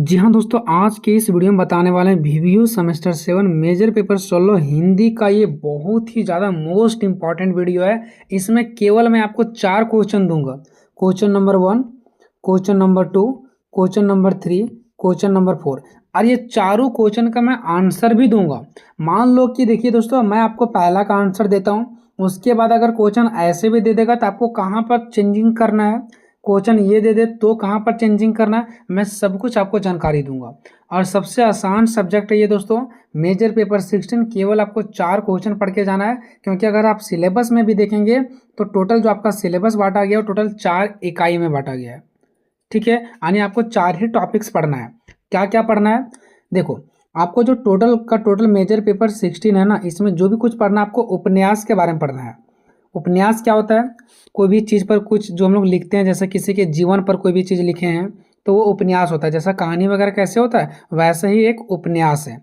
जी हाँ दोस्तों, आज के इस वीडियो में बताने वाले हैं VVU semester 7 major paper 16 Hindi का। ये बहुत ही ज़्यादा मोस्ट इंपॉर्टेंट वीडियो है। इसमें केवल मैं आपको 4 क्वेश्चन दूंगा। Question number 1, question number 2, question number 3, question number 4। और ये चारों क्वेश्चन का मैं आंसर भी दूंगा। मान लो कि देखिए दोस्तों, मैं आपको पहला का आंसर देता हूँ, उसके बाद अगर क्वेश्चन ऐसे भी दे देगा तो आपको कहाँ पर चेंजिंग करना है, क्वेश्चन ये दे दे तो कहाँ पर चेंजिंग करना है, मैं सब कुछ आपको जानकारी दूंगा। और सबसे आसान सब्जेक्ट है ये दोस्तों, मेजर पेपर 16। केवल आपको 4 क्वेश्चन पढ़ के जाना है, क्योंकि अगर आप सिलेबस में भी देखेंगे तो टोटल जो आपका सिलेबस बांटा गया है वो टोटल 4 इकाई में बांटा गया है। ठीक है, यानी आपको 4 ही टॉपिक्स पढ़ना है। क्या क्या पढ़ना है देखो, आपको जो टोटल मेजर पेपर 16 है ना, इसमें जो भी कुछ पढ़ना है आपको उपन्यास के बारे में पढ़ना है। उपन्यास क्या होता है? कोई भी चीज़ पर कुछ जो हम लोग लिखते हैं, जैसे किसी के जीवन पर कोई भी चीज़ लिखे हैं तो वो उपन्यास होता है। जैसा कहानी वगैरह कैसे होता है, वैसे ही एक उपन्यास है।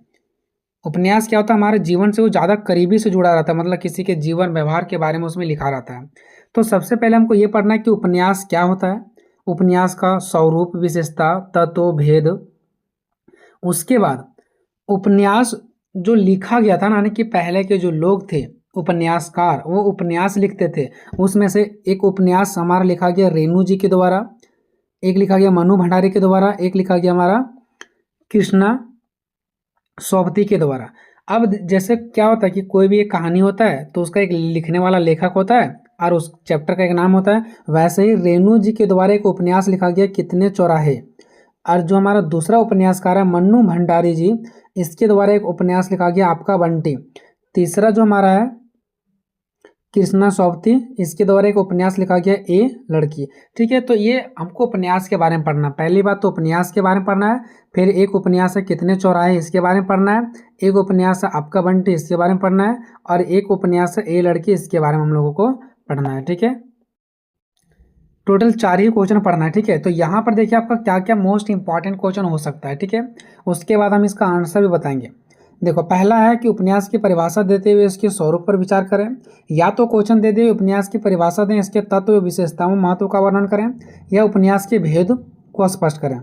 उपन्यास क्या होता है? हमारे जीवन से वो ज़्यादा करीबी से जुड़ा रहता है, मतलब किसी के जीवन व्यवहार के बारे में उसमें लिखा रहता है। तो सबसे पहले हमको ये पढ़ना है कि उपन्यास क्या होता है, उपन्यास का स्वरूप, विशेषता, तत्व, भेद। उसके बाद उपन्यास जो लिखा गया था ना, यानी कि पहले के जो लोग थे उपन्यासकार, वो उपन्यास लिखते थे। उसमें से एक उपन्यास हमारा लिखा गया रेणु जी के द्वारा, एक लिखा गया मनु भंडारी के द्वारा, एक लिखा गया हमारा कृष्णा सोबती के द्वारा। अब जैसे क्या होता है कि कोई भी एक कहानी होता है तो उसका एक लिखने वाला लेखक होता है और उस चैप्टर का एक नाम होता है। वैसे ही रेणु जी के द्वारा एक उपन्यास लिखा गया कितने चौराहे। और जो हमारा दूसरा उपन्यासकार है मन्नू भंडारी जी, इसके द्वारा एक उपन्यास लिखा गया आपका बंटी। तीसरा जो हमारा है कृष्णा सोबती, इसके द्वारा एक उपन्यास लिखा गया ए लड़की। ठीक है, तो ये हमको उपन्यास के बारे में पढ़ना। पहली बात तो उपन्यास के बारे में पढ़ना है, फिर एक उपन्यास है कितने चौराहे, इसके बारे में पढ़ना है, एक उपन्यास है आपका बंटी, इसके बारे में पढ़ना है, और एक उपन्यास है ए लड़की, इसके बारे में हम लोगों को पढ़ना है। ठीक है, टोटल 4 ही क्वेश्चन पढ़ना है। ठीक है, तो यहाँ पर देखिए आपका क्या क्या मोस्ट इंपॉर्टेंट क्वेश्चन हो सकता है। ठीक है, उसके बाद हम इसका आंसर भी बताएंगे। देखो, पहला है कि उपन्यास की परिभाषा देते हुए इसके स्वरूप पर विचार करें। या तो क्वेश्चन दे दे उपन्यास की परिभाषा दें, इसके तत्व, विशेषताओं, महत्व का वर्णन करें, या उपन्यास के भेद को स्पष्ट करें।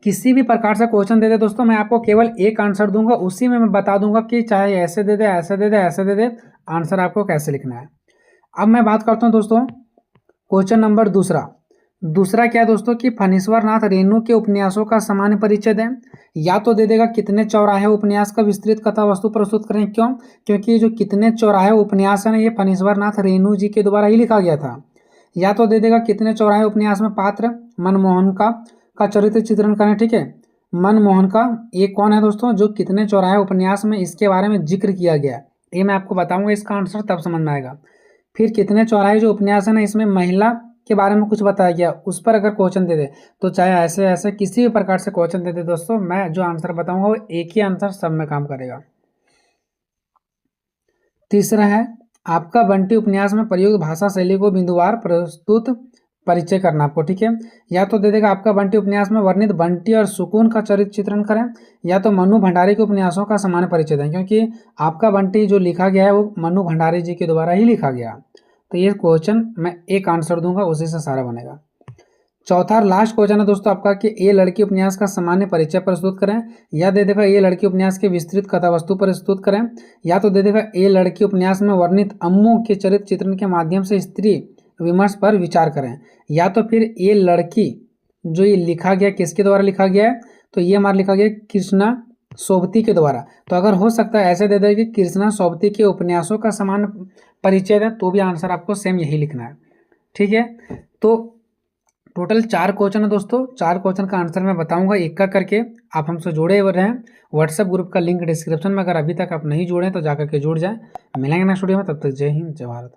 किसी भी प्रकार से क्वेश्चन दे दे दोस्तों, मैं आपको केवल एक आंसर दूंगा, उसी में मैं बता दूंगा कि चाहे ऐसे दे दे, ऐसे दे दे, ऐसे दे दे, आंसर आपको कैसे लिखना है। अब मैं बात करता हूँ दोस्तों क्वेश्चन नंबर दूसरा क्या है दोस्तों कि फणीश्वर नाथ रेणु के उपन्यासों का सामान्य परिचय दें। या तो दे देगा कितने चौराहे उपन्यास का विस्तृत कथा वस्तु प्रस्तुत करें। क्यों? क्योंकि ये जो कितने चौराहे उपन्यास है ना, ये फणीश्वर नाथ रेणु जी के द्वारा ही लिखा गया था। या तो दे देगा कितने चौराहे उपन्यास में पात्र मनमोहन का चरित्र चित्रण करें। ठीक है, मनमोहन का ये कौन है दोस्तों, जो कितने चौराहे उपन्यास में इसके बारे में जिक्र किया गया, ये मैं आपको बताऊंगा, इसका आंसर तब समझ में आएगा। फिर कितने चौराहे जो उपन्यास है ना, इसमें महिला के बारे में कुछ बताया गया, उस पर अगर क्वेश्चन दे दे तो चाहे ऐसे ऐसे किसी भी प्रकार से क्वेश्चन दे दे दोस्तों, मैं जो आंसर बताऊंगा वो एक ही आंसर सब में काम करेगा। तीसरा है आपका बंटी उपन्यास में प्रयुक्त भाषा शैली को बिंदुवार प्रस्तुत परिचय करना आपको। ठीक है, या तो दे देगा आपका बंटी उपन्यास में वर्णित बंटी और सुकून का चरित्र चित्रण करें, या तो मनु भंडारी के उपन्यासों का सामान्य परिचय दें, क्योंकि आपका बंटी जो लिखा गया है वो मनु भंडारी जी के द्वारा ही लिखा गया। तो ये क्वेश्चन मैं एक आंसर दूंगा, उसी से सारा बनेगा। चौथा लास्ट क्वेश्चन है दोस्तों आपका कि ए लड़की उपन्यास का सामान्य परिचय प्रस्तुत करें। या दे देगा ए लड़की उपन्यास के विस्तृत कथा वस्तु प्रस्तुत करें, या तो दे देगा ए लड़की उपन्यास में वर्णित अम्मू के चरित्र चित्रण के माध्यम से स्त्री विमर्श पर विचार करें, या तो फिर ए लड़की जो ये लिखा गया किसके द्वारा लिखा गया है, तो ये हमारा लिखा गया कृष्णा सोबती के द्वारा। तो अगर हो सकता है ऐसे दे दे कि कृष्णा सोबती के उपन्यासों का समान परिचय दें, तो भी आंसर आपको सेम यही लिखना है। ठीक है, तो टोटल 4 क्वेश्चन है दोस्तों, 4 क्वेश्चन का आंसर मैं बताऊंगा एक का करके। आप हमसे जुड़े हुए रहें। व्हाट्सएप ग्रुप का लिंक डिस्क्रिप्शन में, अगर अभी तक आप नहीं जुड़े तो जाकर के जुड़ जाएं। मिलेंगे नेक्स्ट वीडियो में, तब तक जय हिंद जय भारत।